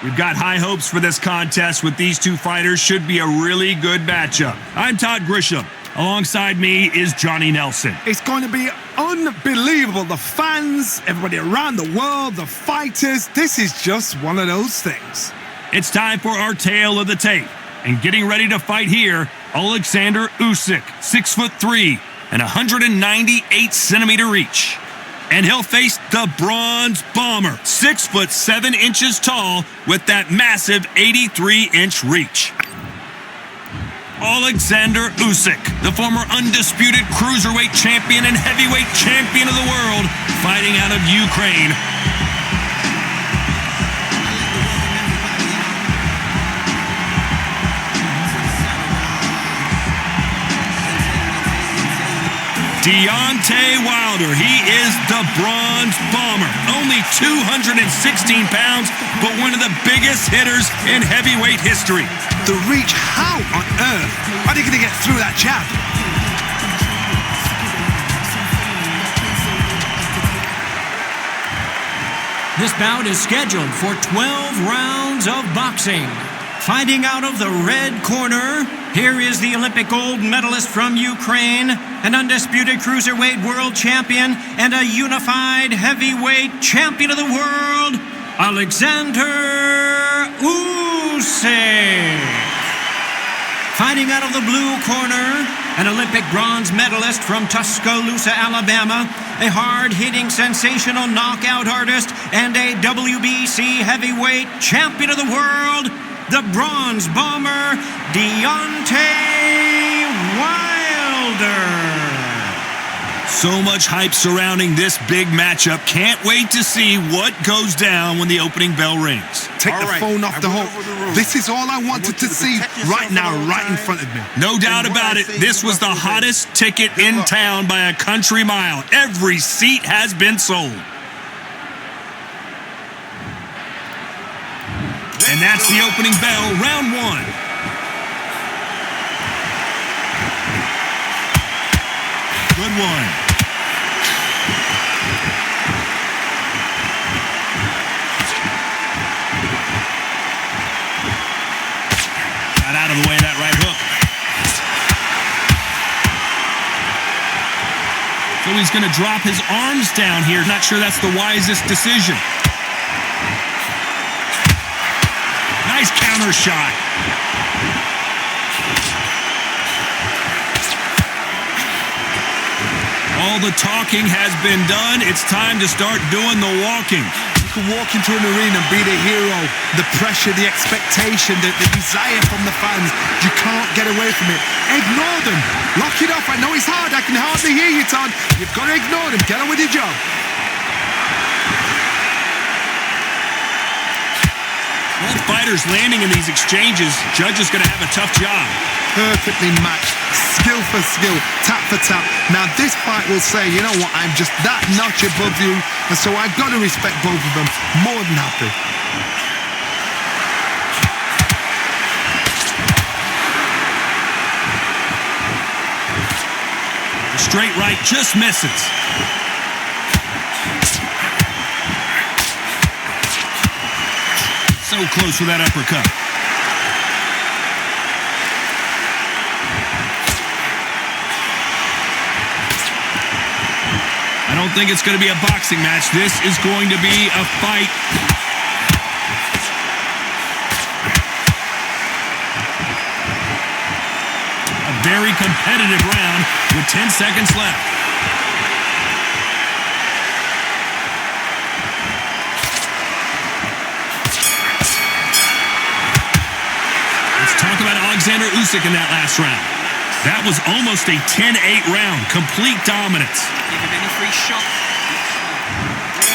We've got high hopes for this contest with these two fighters. Should be a really good matchup. I'm Todd Grisham. Alongside me is Johnny Nelson. It's going to be unbelievable. The fans, everybody around the world, the fighters. This is just one of those things. It's time for our tale of the tape. And getting ready to fight here, Oleksandr Usyk, 6'3" and 198-centimeter reach. And he'll face the Bronze Bomber, 6'7" tall with that massive 83-inch reach. Oleksandr Usyk, the former undisputed cruiserweight champion and heavyweight champion of the world, fighting out of Ukraine. Deontay Wilder, he is the Bronze Bomber. Only 216 pounds, but one of the biggest hitters in heavyweight history. The reach, how on earth are they going to get through that jab? This bout is scheduled for 12 rounds of boxing. Fighting out of the red corner, here is the Olympic gold medalist from Ukraine, an undisputed cruiserweight world champion, and a unified heavyweight champion of the world, Oleksandr Usyk. Fighting out of the blue corner, an Olympic bronze medalist from Tuscaloosa, Alabama, a hard-hitting, sensational knockout artist, and a WBC heavyweight champion of the world, the Bronze Bomber, Deontay Wilder. So much hype surrounding this big matchup. Can't wait to see what goes down when the opening bell rings. Take the phone off the hook. This is all I wanted to see right now, right in front of me. No doubt about it. This was the hottest ticket in town by a country mile. Every seat has been sold. And that's the opening bell, round one. Good one. Got out of the way of that right hook. So he's going to drop his arms down here. Not sure that's the wisest decision. Nice counter shot. All the talking has been done. It's time to start doing the walking. You can walk into an arena and be the hero. The pressure, the expectation, the desire from the fans. You can't get away from it. Ignore them. Lock it off. I know it's hard. I can hardly hear you, Todd. You've got to ignore them. Get on with your job. Both fighters landing in these exchanges. Judge is going to have a tough job. Perfectly matched, skill for skill, tap for tap. Now this fight will say, you know what, I'm just that notch above you, and so I've got to respect both of them. More than happy. The straight right just misses. So close with that uppercut. I don't think it's going to be a boxing match. This is going to be a fight. A very competitive round with 10 seconds left. Talk about Oleksandr Usyk in that last round. That was almost a 10-8 round. Complete dominance.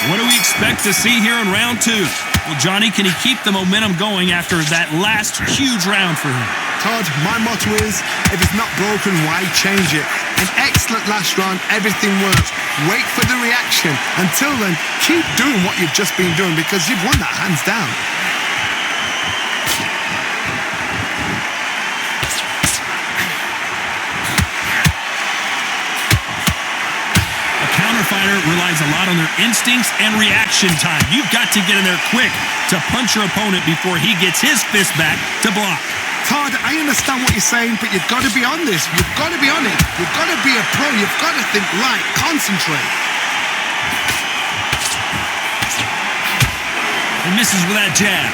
What do we expect to see here in round two? Well, Johnny, can he keep the momentum going after that last huge round for him? Todd, my motto is, if it's not broken, why change it? An excellent last round, everything works. Wait for the reaction. Until then, keep doing what you've just been doing because you've won that hands down. fighter relies a lot on their instincts and reaction time. You've got to get in there quick to punch your opponent before he gets his fist back to block. Todd, I understand what you're saying, but you've got to be on this. You've got to be on it. You've got to be a pro. You've got to think right. Concentrate. He misses with that jab.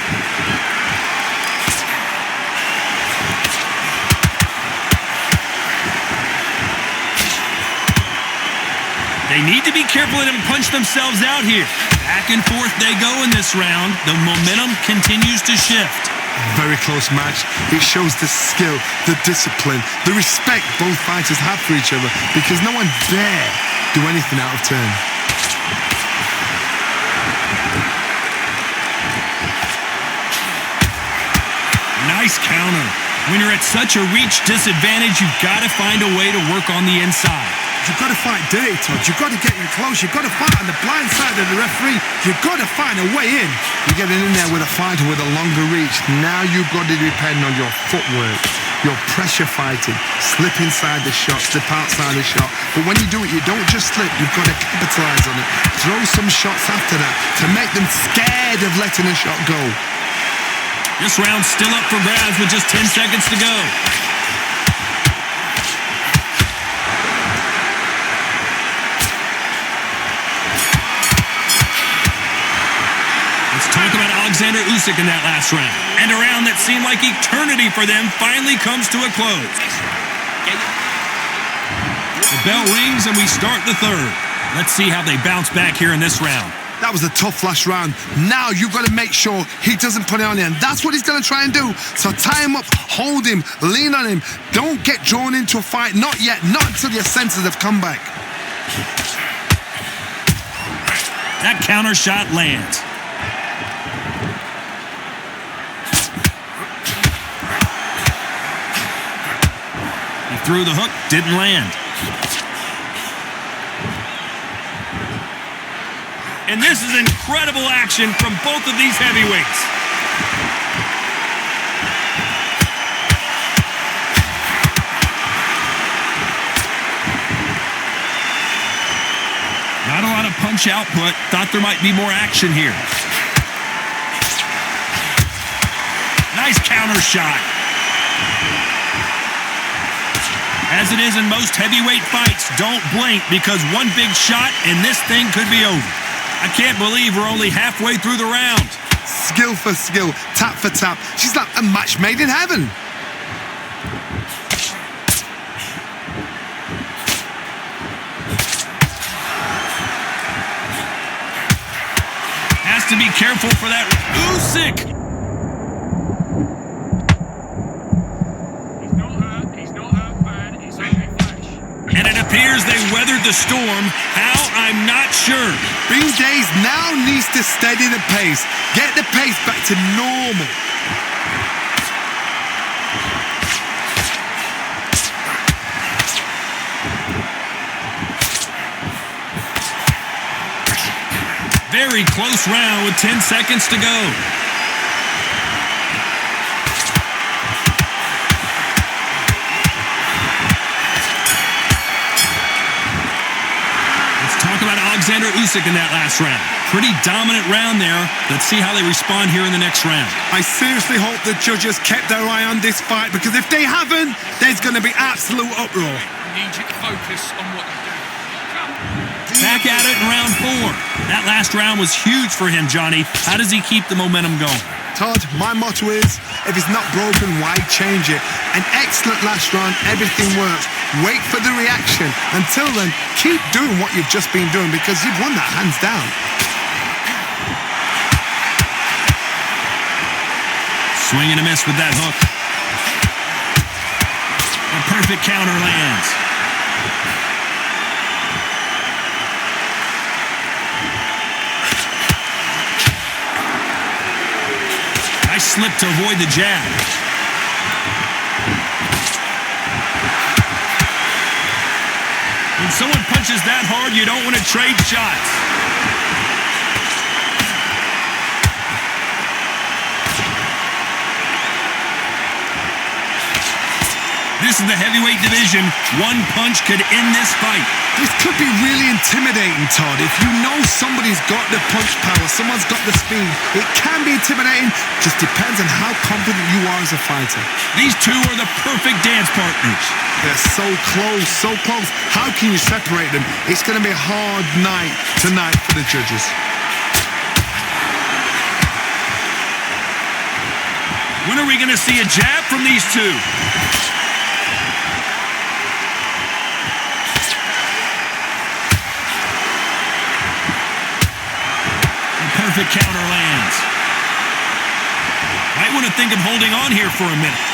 They need to be careful and punch themselves out here. Back and forth they go in this round. The momentum continues to shift. Very close match. It shows the skill, the discipline, the respect both fighters have for each other, because no one dare do anything out of turn. Nice counter. When you're at such a reach disadvantage, you've got to find a way to work on the inside. You've got to fight dirty, Todd. You've got to get in close. You've got to fight on the blind side of the referee. You've got to find a way in. You're getting in there with a fighter with a longer reach. Now you've got to depend on your footwork, your pressure fighting, slip inside the shot, slip outside the shot. But when you do it, you don't just slip. You've got to capitalize on it. Throw some shots after that to make them scared of letting a shot go. This round's still up for grabs with just 10 seconds to go. Let's talk about Oleksandr Usyk in that last round. And a round that seemed like eternity for them finally comes to a close. The bell rings and we start the third. Let's see how they bounce back here in this round. That was a tough last round. Now you've got to make sure he doesn't put it on you, and that's what he's going to try and do. So tie him up, hold him, lean on him. Don't get drawn into a fight. Not yet. Not until your senses have come back. That counter shot lands. He threw the hook, didn't land. And this is incredible action from both of these heavyweights. Not a lot of punch output. Thought there might be more action here. Nice counter shot. As it is in most heavyweight fights, don't blink, because one big shot and this thing could be over. I can't believe we're only halfway through the round. Skill for skill, tap for tap. She's like a match made in heaven. Has to be careful for that. Usyk! He's not hurt bad. He's only flesh. And it appears they weathered the storm. How? I'm not sure. Bing Days now needs to steady the pace. Get the pace back to normal. Very close round with 10 seconds to go. Oleksandr Usyk in that last round. Pretty dominant round there. Let's see how they respond here in the next round. I seriously hope the judges kept their eye on this fight, because if they haven't, there's going to be absolute uproar. I need you to focus on what you do. Back at it in round 4. That last round was huge for him, Johnny. How does he keep the momentum going? Todd, my motto is, if it's not broken, why change it? An excellent last round, everything works. Wait for the reaction. Until then, keep doing what you've just been doing, because you've won that hands down. Swing and a miss with that hook. A perfect counter lands. Nice slip to avoid the jab. When someone punches that hard, you don't want to trade shots. This is the heavyweight division. One punch could end this fight. This could be really intimidating, Todd. If you know somebody's got the punch power, someone's got the speed, it can be intimidating. Just depends on how confident you are as a fighter. These two are the perfect dance partners. They're so close, so close. How can you separate them? It's going to be a hard night tonight for the judges. When are we going to see a jab from these two? Perfect counter lands. Might want to think of holding on here for a minute.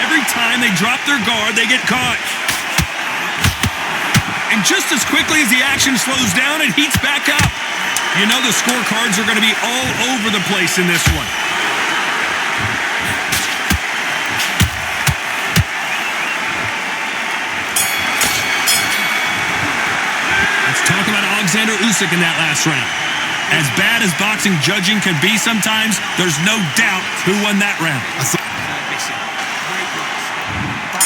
Every time they drop their guard, they get caught. And just as quickly as the action slows down, it heats back up. You know the scorecards are going to be all over the place in this one. Let's talk about Oleksandr Usyk in that last round. As bad as boxing judging can be sometimes, there's no doubt who won that round.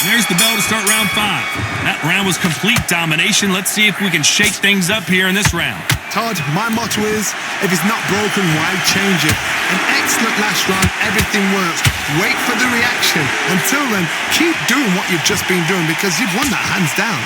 There's the bell to start round 5. That round was complete domination. Let's see if we can shake things up here in this round. Todd, my motto is, if it's not broken, why change it? An excellent last round, everything works. Wait for the reaction. Until then, keep doing what you've just been doing because you've won that hands down.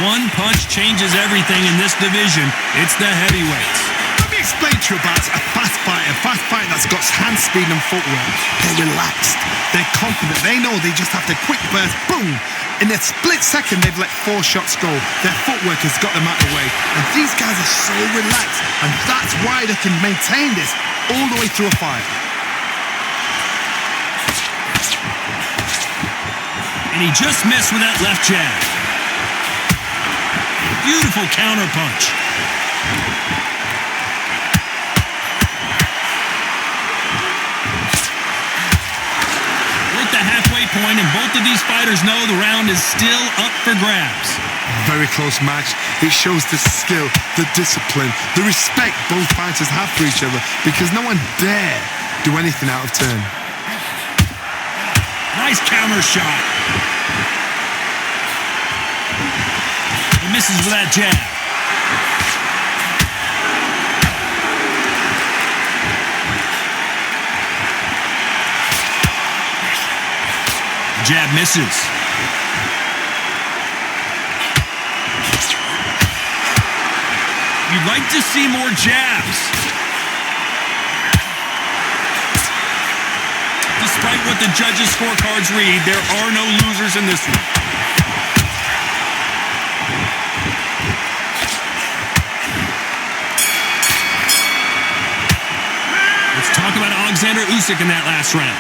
One punch changes everything in this division. It's the heavyweights. Let me explain to you about a fast fighter that's got hand speed and footwork. They're relaxed. They're confident. They know they just have to quick burst, boom. In a split second, they've let 4 shots go. Their footwork has got them out of the way. And these guys are so relaxed. And that's why they can maintain this all the way through a fight. And he just missed with that left jab. Beautiful counter punch. We're at the halfway point, and both of these fighters know the round is still up for grabs. Very close match. It shows the skill, the discipline, the respect both fighters have for each other because no one dare do anything out of turn. Nice counter shot. He misses with that jab. Jab misses. You'd like to see more jabs. Despite what the judges' scorecards read, there are no losers in this one. Let's talk about Oleksandr Usyk in that last round.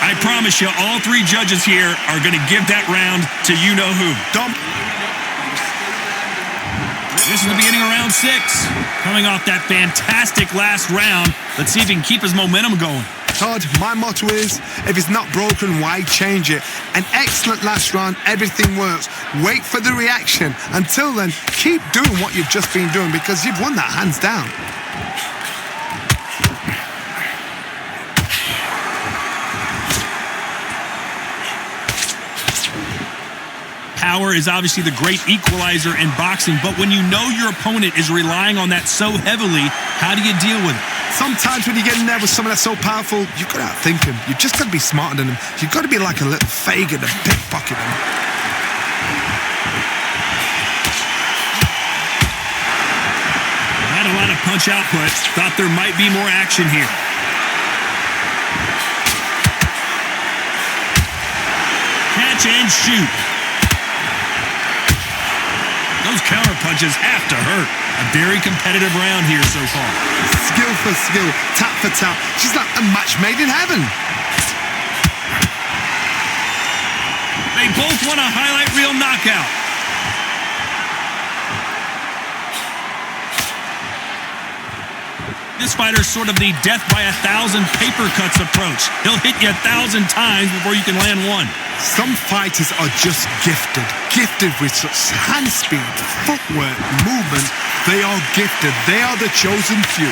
I promise you, all 3 judges here are going to give that round to you-know-who. This is the beginning of round 6. Coming off that fantastic last round, let's see if he can keep his momentum going. Todd, my motto is, if it's not broken, why change it? An excellent last round, everything works. Wait for the reaction. Until then, keep doing what you've just been doing because you've won that hands down. Power is obviously the great equalizer in boxing, but when you know your opponent is relying on that so heavily, how do you deal with it? Sometimes when you get in there with someone that's so powerful, you've got to outthink him. You've just got to be smarter than him. You've got to be like a little faggot and pickpocket him. Had a lot of punch output. Thought there might be more action here. Catch and shoot. Those counter punches have to hurt. A very competitive round here so far. Skill for skill, tap for tap. She's like a match made in heaven. They both want a highlight reel knockout. This fighter's sort of the death by 1,000 paper cuts approach. He'll hit you 1,000 times before you can land one. Some fighters are just gifted with such hand speed, footwork, movement. They are gifted. They are the chosen few.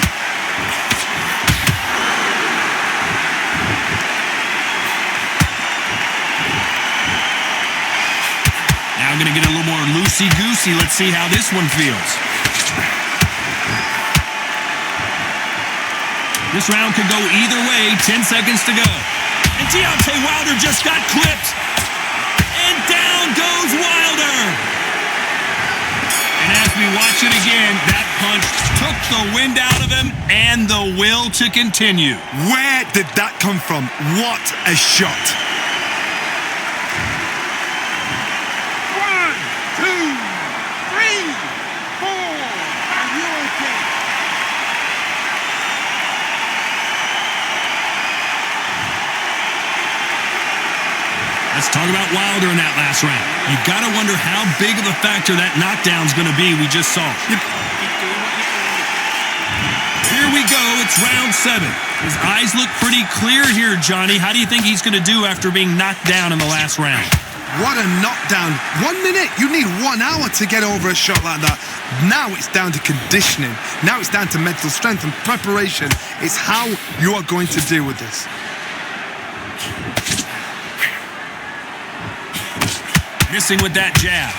Now going to get a little more loosey-goosey. Let's see how this one feels. This round could go either way. 10 seconds to go. And Deontay Wilder just got clipped. And down goes Wilder. And as we watch it again, that punch took the wind out of him and the will to continue. Where did that come from? What a shot. 1, 2, 3, 4. Are you okay? Let's talk about Wilder in that last round. You've got to wonder how big of a factor that knockdown's going to be we just saw. Here we go. It's round 7. His eyes look pretty clear here, Johnny. How do you think he's going to do after being knocked down in the last round? What a knockdown. 1 minute. You need 1 hour to get over a shot like that. Now it's down to conditioning. Now it's down to mental strength and preparation. It's how you are going to deal with this. Missing with that jab.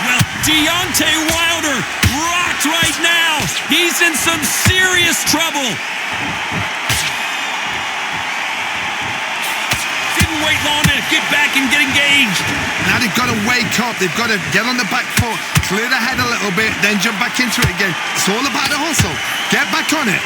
Well, Deontay Wilder rocked right now. He's in some serious trouble. Didn't wait long to get back and get engaged. Now they've got to wake up. They've got to get on the back foot, clear the head a little bit, then jump back into it again. It's all about the hustle. Get back on it.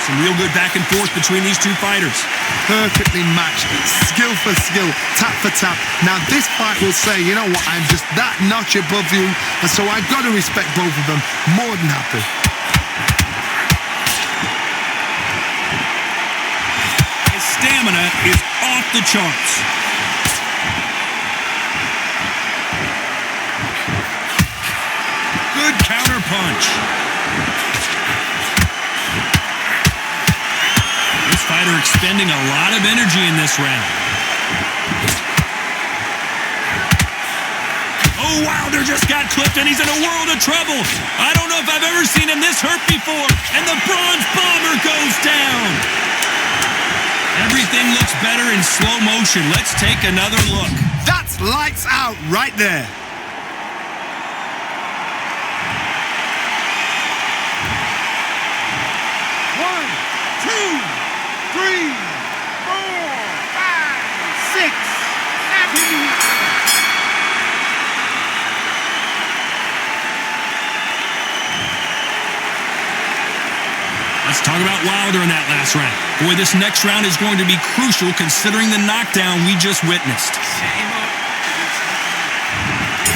Some real good back and forth between these two fighters. Perfectly matched, skill for skill, tap for tap. Now this fight will say, you know what, I'm just that notch above you, and so I've got to respect both of them. More than happy. His stamina is off the charts. Good counter punch. This fighter expending a lot of energy in this round. Oh, Wilder just got clipped and he's in a world of trouble. I don't know if I've ever seen him this hurt before. And the Bronze Bomber goes down. Everything looks better in slow motion. Let's take another look. That's lights out right there. One, 2, 3, 4, 5, 6, 7. Let's talk about Wilder in that last round. Boy, this next round is going to be crucial considering the knockdown we just witnessed.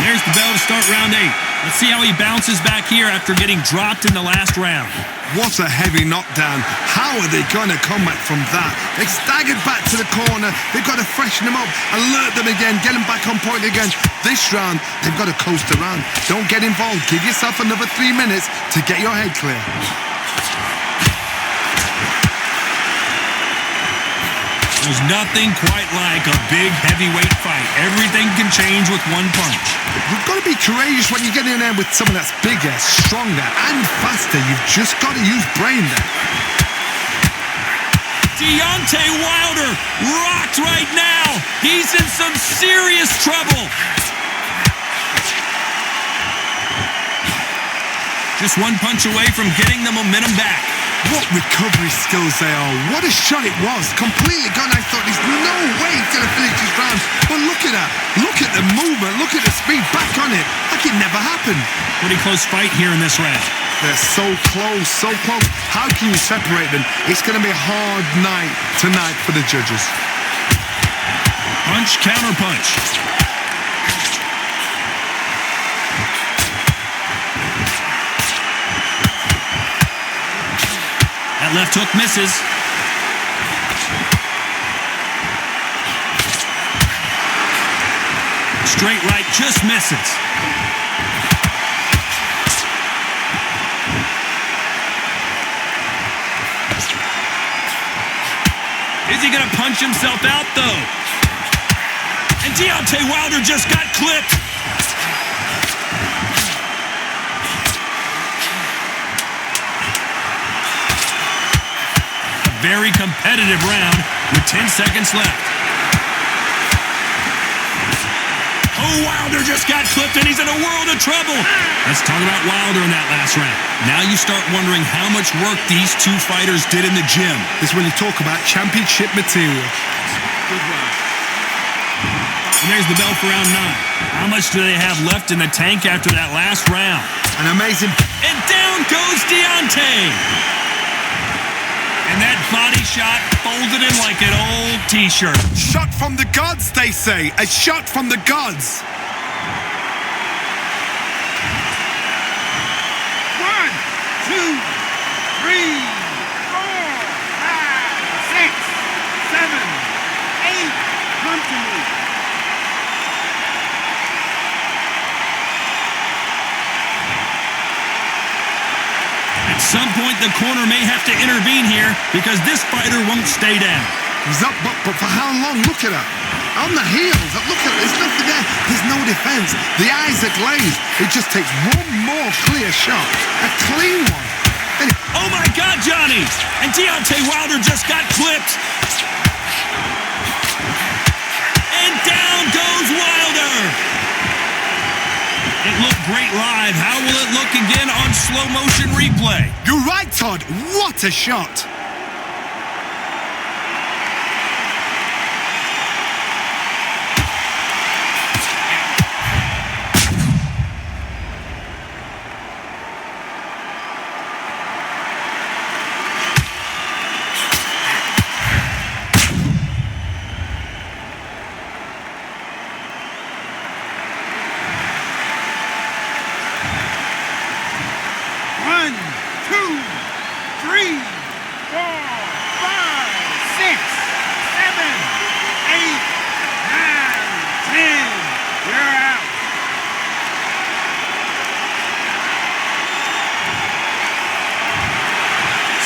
There's the bell to start round 8. Let's see how he bounces back here after getting dropped in the last round. What a heavy knockdown. How are they going to come back from that? They staggered back to the corner. They've got to freshen them up, alert them again, get them back on point again. This round, they've got to coast around. Don't get involved. Give yourself another 3 minutes to get your head clear. There's nothing quite like a big heavyweight fight. Everything can change with one punch. You've got to be courageous when you get in there with someone that's bigger, stronger, and faster. You've just got to use brain there. Deontay Wilder rocked right now. He's in some serious trouble. Just one punch away from getting the momentum back. What recovery skills they are. What a shot it was. Completely gone. I thought there's no way he's going to finish this round. But look at that. Look at the movement. Look at the speed. Back on it. Like it never happened. Pretty close fight here in this round. They're so close, so close. How can you separate them? It's going to be a hard night tonight for the judges. Punch, counter punch. That left hook misses. Straight right just misses. Is he going to punch himself out, though? And Deontay Wilder just got clipped. A very competitive round with 10 seconds left. Oh, Wilder just got clipped and he's in a world of trouble. Let's talk about Wilder in that last round. Now you start wondering how much work these two fighters did in the gym. This is when you talk about championship material. Good work. And there's the bell for round 9. How much do they have left in the tank after that last round? An amazing... And down goes Deontay. And that body shot folded in like an old t-shirt. Shot from the gods, they say. A shot from the gods. 1, 2, 3, 4, 5, 6, 7, 8. Come to me. At some point, the corner may have to intervene here because this fighter won't stay down. He's up, but for how long? Look at her. On the heels. Look at there's nothing there. There's no defense. The eyes are glazed. It just takes one more clear shot. A clean one. Oh my God, Johnny! And Deontay Wilder just got clipped. And down goes Wilder. It looked great live. How will it look again on slow motion replay? You're right, Todd. What a shot.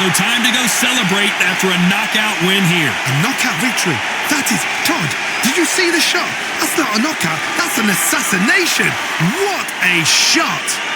So time to go celebrate after a knockout win here. A knockout victory. That is, Todd, did you see the shot? That's not a knockout. That's an assassination. What a shot.